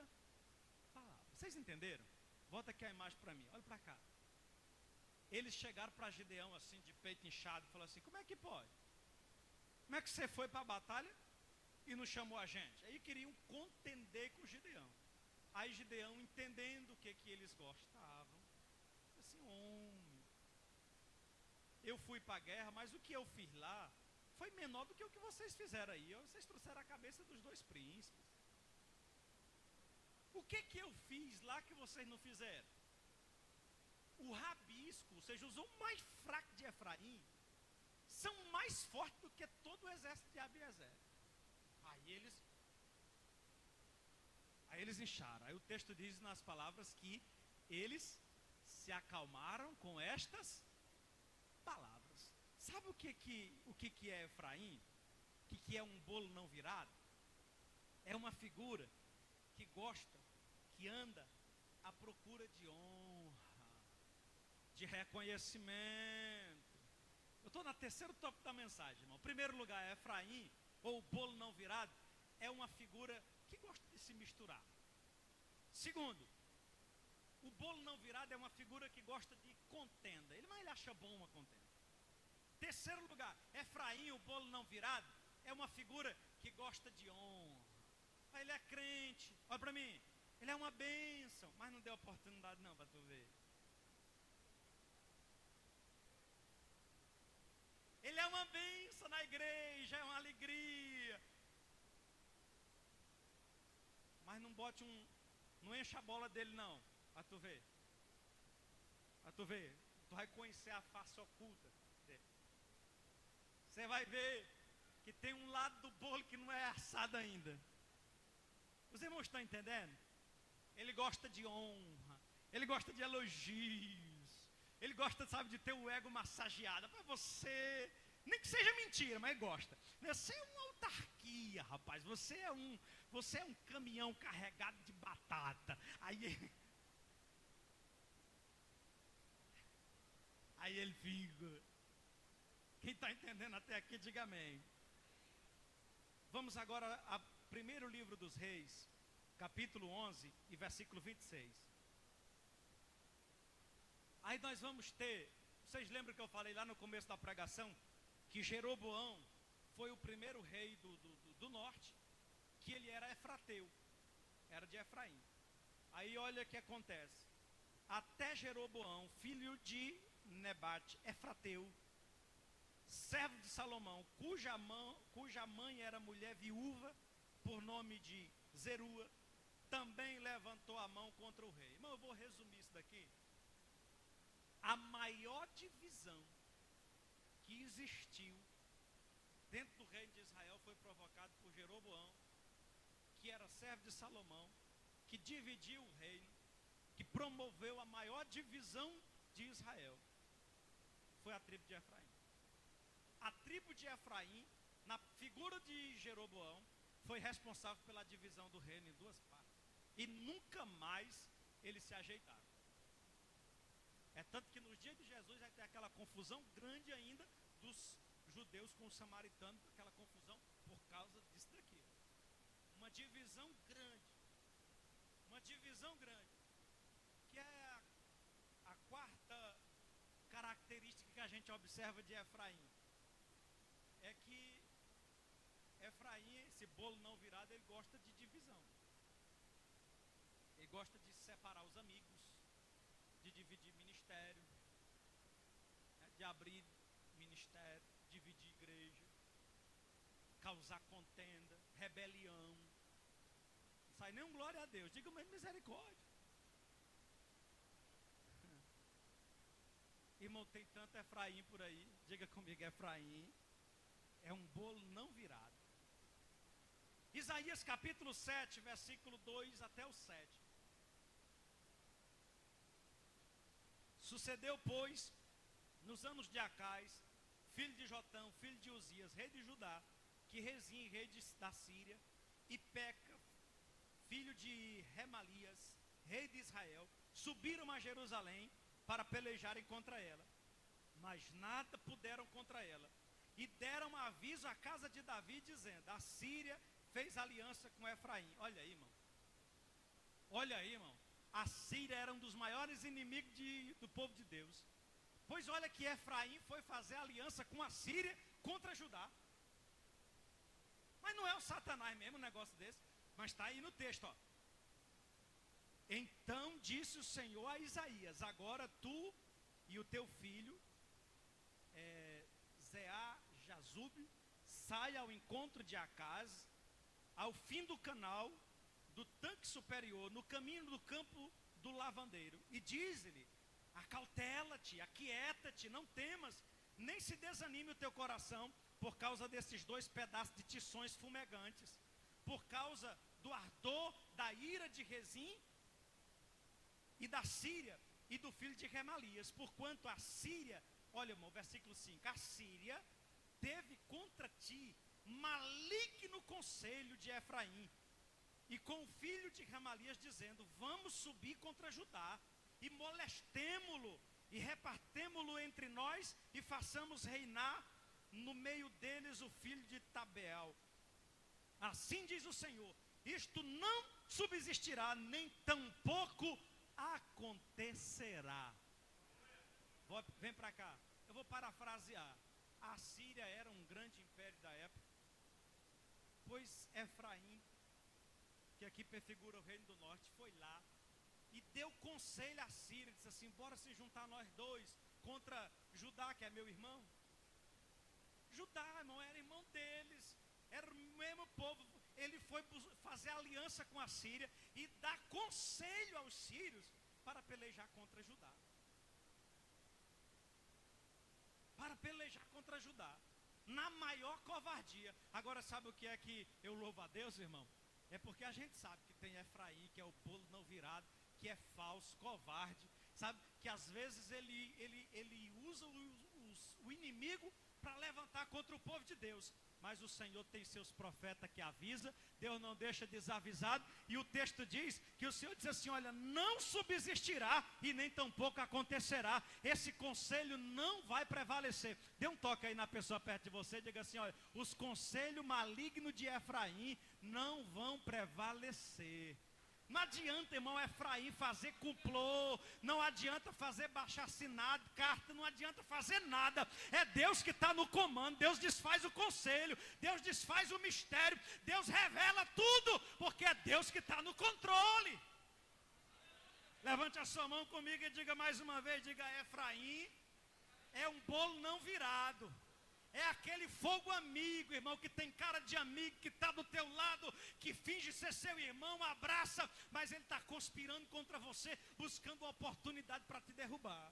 palavra. Vocês entenderam? Volta aqui a imagem para mim, olha para cá. Eles chegaram para Gideão assim, de peito inchado, e falaram assim, como é que pode? Como é que você foi para a batalha e não chamou a gente? Aí queriam contender com Gideão. Aí Gideão, entendendo o que eles gostavam, assim, homem, eu fui para a guerra, mas o que eu fiz lá foi menor do que o que vocês fizeram aí. Vocês trouxeram a cabeça dos 2 príncipes. O que eu fiz lá que vocês não fizeram? O rabisco, ou seja, os homens mais fracos de Efraim, são mais fortes do que todo o exército de Abiezer. Aí eles incharam. Aí o texto diz nas palavras que eles se acalmaram com estas palavras. Sabe o que é Efraim? O que é um bolo não virado? É uma figura que gosta, que anda à procura de honra, de reconhecimento. Eu estou no terceiro tópico da mensagem, irmão. Primeiro lugar, Efraim, ou o bolo não virado, é uma figura que gosta de se misturar. Segundo, o bolo não virado é uma figura que gosta de contenda. Mas ele acha bom uma contenda. Terceiro lugar, Efraim, o bolo não virado, é uma figura que gosta de honra. Ele é crente, olha para mim, ele é uma bênção, mas não deu oportunidade não para tu ver. Ele é uma bênção na igreja, é uma alegria. Mas não não enche a bola dele não, para tu ver. Para tu ver, tu vai conhecer a face oculta dele. Você vai ver que tem um lado do bolo que não é assado ainda. Os irmãos estão entendendo? Ele gosta de honra, ele gosta de elogios, ele gosta, sabe, de ter o ego massageado. Para você, nem que seja mentira, mas ele gosta. Você é uma autarquia, rapaz, você é um caminhão carregado de batata. Aí ele fica. Quem está entendendo até aqui, diga amém. Vamos agora ao primeiro livro dos Reis, capítulo 11 e versículo 26. Aí nós vamos ter, vocês lembram que eu falei lá no começo da pregação, que Jeroboão foi o primeiro rei do norte, que ele era efrateu, era de Efraim. Aí olha o que acontece, até Jeroboão, filho de Nebate, efrateu, servo de Salomão, cuja mãe era mulher viúva, por nome de Zerua, também levantou a mão contra o rei. Irmão, eu vou resumir isso daqui. A maior divisão que existiu dentro do reino de Israel foi provocada por Jeroboão, que era servo de Salomão, que dividiu o reino, que promoveu a maior divisão de Israel. Foi a tribo de Efraim. A tribo de Efraim, na figura de Jeroboão, foi responsável pela divisão do reino em 2 partes. E nunca mais eles se ajeitaram. É tanto que nos dias de Jesus vai ter aquela confusão grande ainda dos judeus com os samaritanos, aquela confusão por causa disso daqui. Uma divisão grande. Uma divisão grande. Que é a quarta característica que a gente observa de Efraim. É que Efraim, esse bolo não virado, ele gosta de divisão. Ele gosta de separar os amigos, de dividir ministério, de abrir ministério, dividir igreja, causar contenda, rebelião. Não sai nem um glória a Deus, diga mesmo misericórdia. Irmão, tem tanto Efraim por aí, diga comigo, Efraim é um bolo não virado. Isaías capítulo 7, versículo 2 até o 7. Sucedeu, pois, nos anos de Acais, filho de Jotão, filho de Uzias, rei de Judá, que Rezim, rei da Síria, e Peca, filho de Remalias, rei de Israel, subiram a Jerusalém para pelejarem contra ela. mas nada puderam contra ela. E deram aviso à casa de Davi, dizendo: a Síria fez aliança com Efraim. Olha aí, irmão. Olha aí, irmão. A Síria era um dos maiores inimigos do povo de Deus. Pois olha que Efraim foi fazer aliança com a Síria contra Judá. Mas não é o Satanás mesmo um negócio desse. Mas está aí no texto, ó. Então disse o Senhor a Isaías: agora tu e o teu filho, Jazub, saia ao encontro de Acaz, ao fim do canal do tanque superior, no caminho do campo do lavandeiro, e diz-lhe: acautela-te, aquieta-te, não temas, nem se desanime o teu coração, por causa desses 2 pedaços de tições fumegantes, por causa do ardor da ira de Rezim e da Síria e do filho de Remalias, porquanto a Síria, olha, irmão, versículo 5, a Síria teve contra ti maligno conselho de Efraim, e com o filho de Remalias, dizendo: vamos subir contra Judá, e molestemo-lo, e repartemo-lo entre nós, e façamos reinar no meio deles o filho de Tabeel. Assim diz o Senhor: isto não subsistirá, nem tampouco acontecerá. Vem para cá, eu vou parafrasear. A Síria era um grande império da época, pois Efraim, que aqui prefigura o reino do norte, foi lá e deu conselho à Síria, disse assim: bora se juntar nós 2 contra Judá, que é meu irmão. Judá, irmão, era irmão deles, era o mesmo povo. Ele foi fazer aliança com a Síria e dar conselho aos sírios para pelejar contra Judá. Para pelejar contra Judá, na maior covardia. Agora, sabe o que é que eu louvo a Deus, irmão? É porque a gente sabe que tem Efraim, que é o bolo não virado, que é falso, covarde, sabe? Que às vezes ele usa o inimigo para levantar contra o povo de Deus. Mas o Senhor tem seus profetas que avisa, Deus não deixa desavisado, e o texto diz que o Senhor diz assim: olha, não subsistirá e nem tampouco acontecerá, esse conselho não vai prevalecer. Dê um toque aí na pessoa perto de você, diga assim: olha, os conselhos malignos de Efraim não vão prevalecer. Não adianta, irmão, Efraim fazer complô, não adianta fazer baixo-assinado, carta, não adianta fazer nada. É Deus que está no comando, Deus desfaz o conselho, Deus desfaz o mistério, Deus revela tudo, porque é Deus que está no controle. Levante a sua mão comigo e diga mais uma vez, diga: Efraim é um bolo não virado. É aquele fogo amigo, irmão, que tem cara de amigo, que está do teu lado, que finge ser seu irmão, abraça, mas ele está conspirando contra você, buscando uma oportunidade para te derrubar.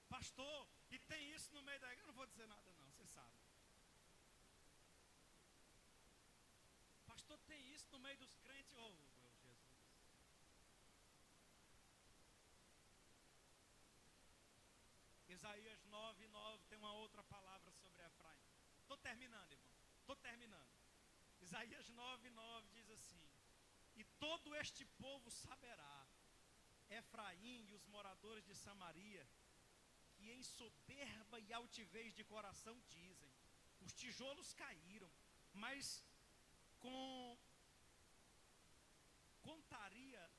Pastor, e tem isso no meio da igreja? Eu não vou dizer nada não, você sabe. Pastor, tem isso no meio dos crentes? Oh, meu Jesus. Isaías 9:9 tem uma outra palavra sobre Efraim. Estou terminando, irmão. Estou terminando. Isaías 9:9 diz assim: e todo este povo saberá, Efraim e os moradores de Samaria, que em soberba e altivez de coração dizem: os tijolos caíram, mas com contaria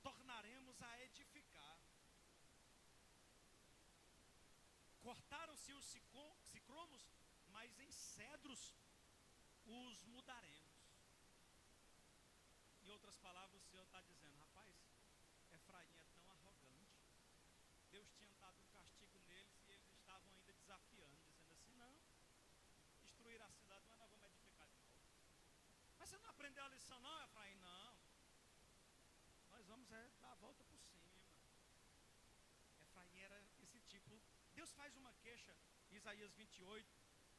tornaremos a edificar. Cortaram-se os cicromos, mas em cedros os mudaremos. Em outras palavras, o Senhor está dizendo: rapaz, Efraim é tão arrogante, Deus tinha dado um castigo neles e eles estavam ainda desafiando, dizendo assim: não, destruir a cidade, mas nós vamos edificar de novo. Mas você não aprendeu a lição não, Efraim? Não, nós vamos dar a volta por cima. Efraim era esse tipo. Deus faz uma queixa em Isaías 28,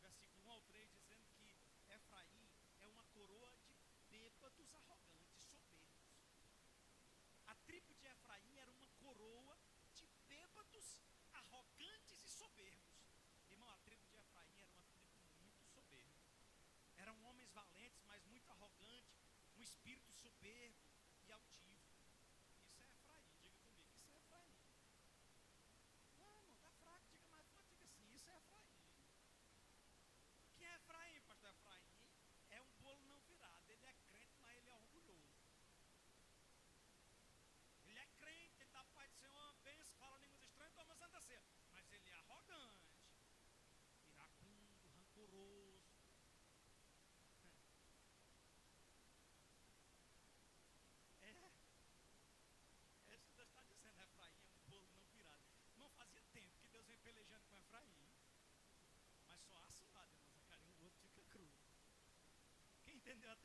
versículo 1 ao 3, dizendo que Efraim é uma coroa de bêbados arrogantes, soberbos. A tribo de Efraim era uma coroa de bêbados arrogantes e soberbos. Irmão, a tribo de Efraim era uma tribo muito soberba. Eram homens valentes, mas muito arrogantes, um espírito soberbo e altivo. Isso é Efraim, diga comigo, isso é Efraim.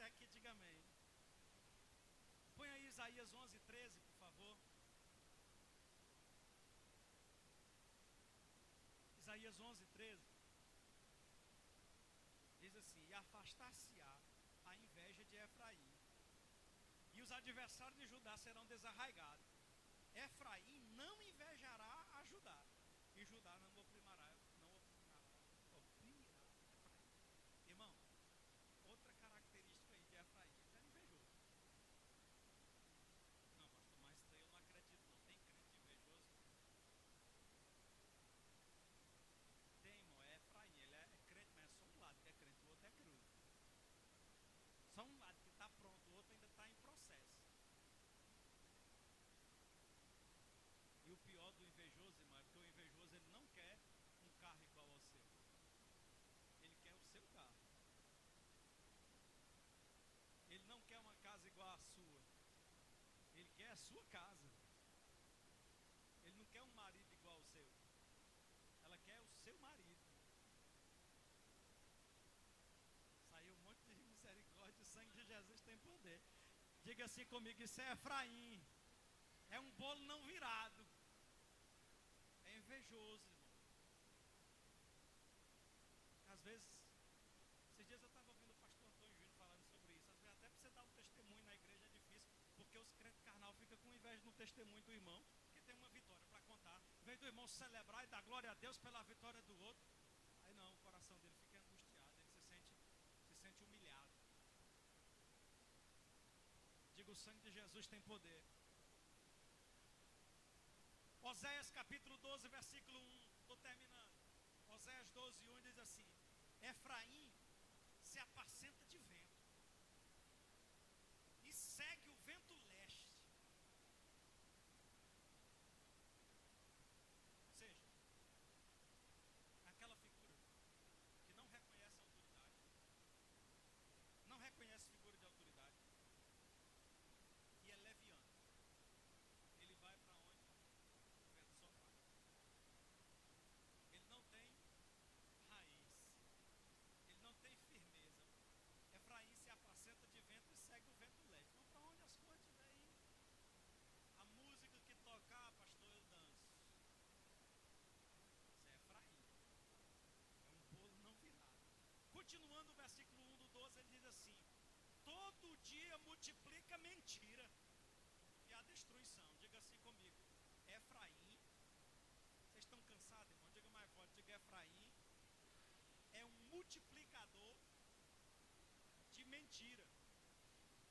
até aqui, diga amém. Põe aí Isaías 11:13, por favor. Isaías 11:13. Diz assim: e afastar-se-á a inveja de Efraim, e os adversários de Judá serão desarraigados. Efraim não invejará a Judá, e Judá não oprimirá Efraim. Irmão, outra característica aí de Efraim, ele era invejoso. Não, pastor, mas isso daí eu não acredito não. Tem crente invejoso? Tem, irmão, é Efraim, ele é crente, mas é só um lado que é crente, o outro é cruz. Só um lado que está pronto, o outro ainda está em processo. E o pior do invejoso, irmão, é porque o invejoso ele não quer um carro igual ao seu. Ele quer o seu carro. Ele não quer uma casa igual à sua. Ele quer a sua casa. Ele não quer um marido igual ao seu. Ela quer o seu marido. Saiu um monte de misericórdia. O sangue de Jesus tem poder. Diga assim comigo: isso é Efraim. É um bolo não virado. É invejoso, irmão. Às vezes, esses dias eu estava ouvindo o pastor Antônio Júnior falando sobre isso. Às vezes até para você dar um testemunho na igreja é difícil, porque os crentes carnal ficam com inveja no testemunho do irmão, que tem uma vitória para contar. Em vez do irmão celebrar e dar glória a Deus pela vitória do outro, aí não, o coração dele fica angustiado, ele se sente humilhado. Diga: o sangue de Jesus tem poder. Oséias capítulo 12, versículo 1, estou terminando. Oséias 12:1 diz assim: Efraim se apacenta de vento e segue o vento leste. Ou seja, aquela figura que não reconhece a autoridade, não reconhece figura de autoridade e é leviano. Ele vai para onde o vento soprar. Ele não tem raiz, ele não tem firmeza. Efraim se apacenta de vento e segue o vento leste. Então, para onde as coisas estiverem indo, a música que tocar, pastor, eu danço. Isso é Efraim. É um bolo não virado. Continuando o versículo 1 do 12, ele diz assim: todo dia multiplica mentira e a destruição. Diga assim comigo: Efraim. Vocês estão cansados, irmão? Diga mais forte. Diga: Efraim é um multiplicador de mentira.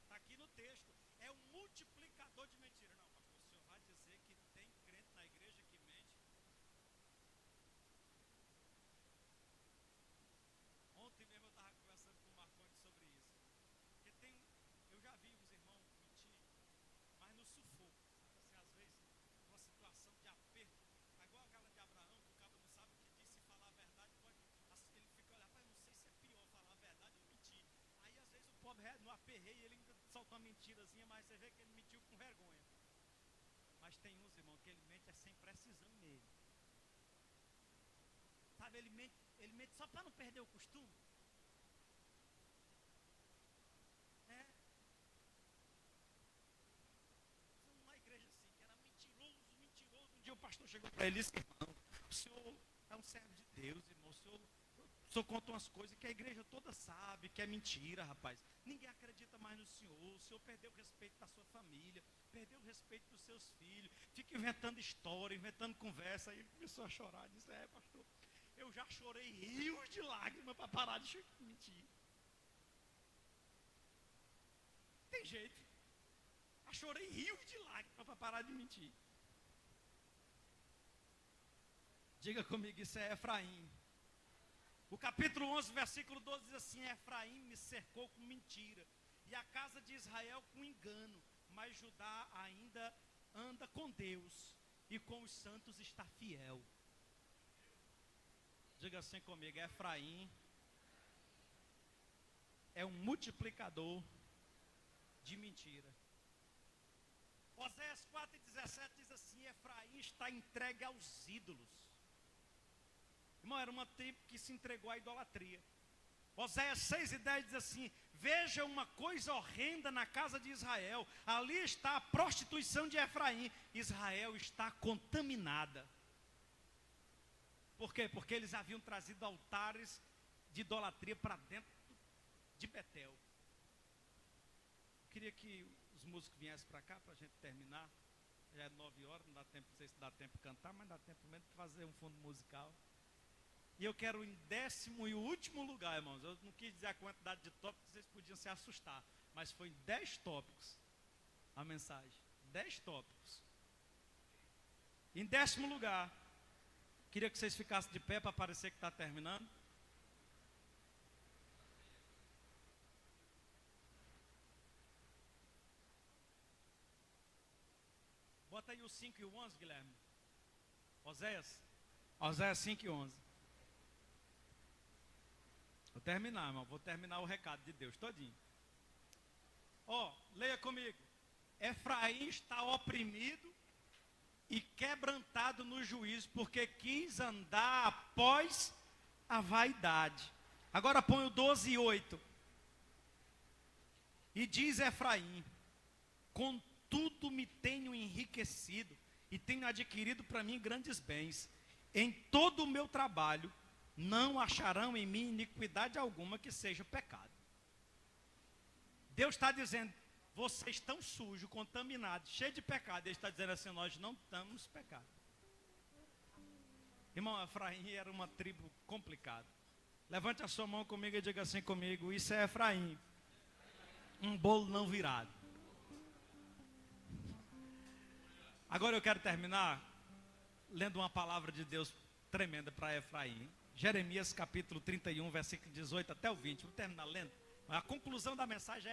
Está aqui no texto. É um multiplicador de mentira. Não, pastor, o senhor vai dizer que tem crente na igreja que mente? Ontem mesmo eu estava conversando com o Marcondes sobre isso. Porque eu já vi uns irmãos mentir, mas no sufoco. Sabe assim, às vezes, numa situação de aperto. É igual aquela de Abraão, que o cabo não sabe o que diz. Se falar a verdade, ele fica olhando, mas não sei se é pior falar a verdade ou mentir. Aí às vezes o pobre no aperreio, ele ainda solta uma mentirazinha, mas você vê que ele mentiu com vergonha. Mas tem uns, irmão, que ele mente sem precisão mesmo. Sabe, ele mente só para não perder o costume. É. Uma igreja assim, que era mentiroso. Um dia o pastor chegou para ele e disse: irmão, o senhor é um servo de Deus, irmão. O senhor conta umas coisas que a igreja toda sabe que é mentira, rapaz. Ninguém acredita mais no senhor. O senhor perdeu o respeito da sua família, perdeu o respeito dos seus filhos. Fica inventando história, inventando conversa. Aí ele começou a chorar. Disse: é, pastor, eu já chorei rios de lágrimas para parar de mentir. Tem jeito. Já chorei rios de lágrimas para parar de mentir. Diga comigo: isso é Efraim. O capítulo 11, versículo 12 diz assim: Efraim me cercou com mentira, e a casa de Israel com engano, mas Judá ainda anda com Deus, e com os santos está fiel. Diga assim comigo: Efraim é um multiplicador de mentira. Oséias 4:17 diz assim: Efraim está entregue aos ídolos. Irmão, era uma tribo que se entregou à idolatria. Oséias 6:10 diz assim: veja uma coisa horrenda na casa de Israel, ali está a prostituição de Efraim, Israel está contaminada. Por quê? Porque eles haviam trazido altares de idolatria para dentro de Betel. Eu queria que os músicos viessem para cá para a gente terminar. Já é 9 horas, não dá tempo, não sei se dá tempo de cantar, mas dá tempo mesmo de fazer um fundo musical. E eu quero em 10º e último lugar, irmãos. Eu não quis dizer a quantidade de tópicos, vocês podiam se assustar. Mas foi em 10 tópicos a mensagem. 10 tópicos. Em 10º lugar, queria que vocês ficassem de pé para parecer que está terminando. Bota aí o 5 e o 11, Guilherme. Oséias 5 e 11. Vou terminar, irmão. Vou terminar o recado de Deus todinho. Leia comigo. Efraim está oprimido e quebrantado no juízo, porque quis andar após a vaidade. Agora põe o 12 e 8. E diz Efraim: contudo me tenho enriquecido e tenho adquirido para mim grandes bens. Em todo o meu trabalho não acharão em mim iniquidade alguma que seja pecado. Deus está dizendo: vocês estão sujos, contaminados, cheios de pecado. Ele está dizendo assim: nós não estamos pecado. Irmão, Efraim era uma tribo complicada. Levante a sua mão comigo e diga assim comigo: isso é Efraim, um bolo não virado. Agora eu quero terminar lendo uma palavra de Deus tremenda para Efraim. Jeremias capítulo 31, versículo 18 até o 20. Vou terminar lendo. A conclusão da mensagem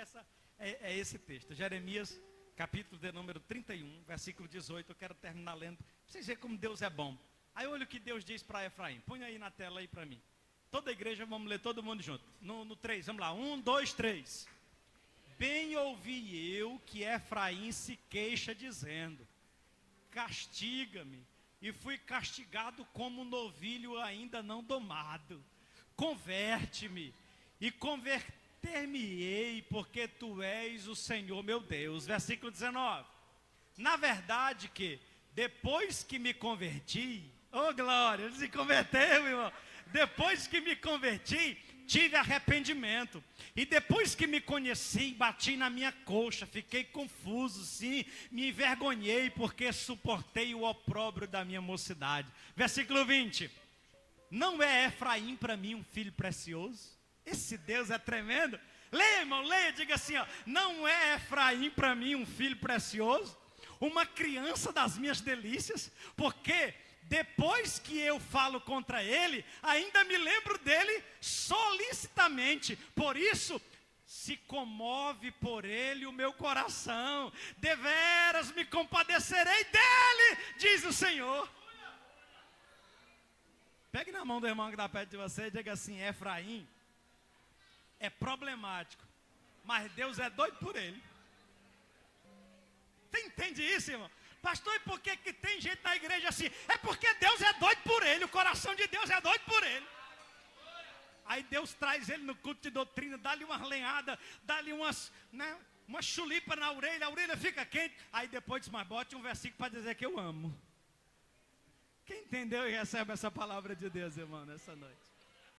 é esse texto. Jeremias capítulo de número 31, versículo 18. Eu quero terminar lendo, para vocês verem como Deus é bom. Aí olha o que Deus diz para Efraim. Põe aí na tela aí para mim. Toda a igreja, vamos ler todo mundo junto. No 3, vamos lá. 1, 2, 3. Bem ouvi eu que Efraim se queixa dizendo: castiga-me, e fui castigado como um novilho ainda não domado. Converte-me, e converter-me-ei, porque tu és o Senhor meu Deus. Versículo 19. Na verdade que, depois que me converti, glória, ele se converteu, irmão. Depois que me converti, tive arrependimento. E depois que me conheci, bati na minha coxa, fiquei confuso, sim, me envergonhei, porque suportei o opróbrio da minha mocidade. Versículo 20. Não é Efraim para mim um filho precioso? Esse Deus é tremendo. Leia, irmão, leia, diga assim, não é Efraim para mim um filho precioso? Uma criança das minhas delícias? Porque depois que eu falo contra ele, ainda me lembro dele solicitamente. Por isso, se comove por ele o meu coração. Deveras me compadecerei dele, diz o Senhor. Pegue na mão do irmão que está perto de você e diga assim: Efraim é problemático, mas Deus é doido por ele. Você entende isso, irmão? Pastor, e por que tem gente na igreja assim? É porque Deus é doido por ele, o coração de Deus é doido por ele. Aí Deus traz ele no culto de doutrina, dá-lhe uma lenhada, dá-lhe uma chulipa na orelha, a orelha fica quente. Aí depois diz: mas bote um versículo para dizer que eu amo. Quem entendeu e recebe essa palavra de Deus, irmão, nessa noite?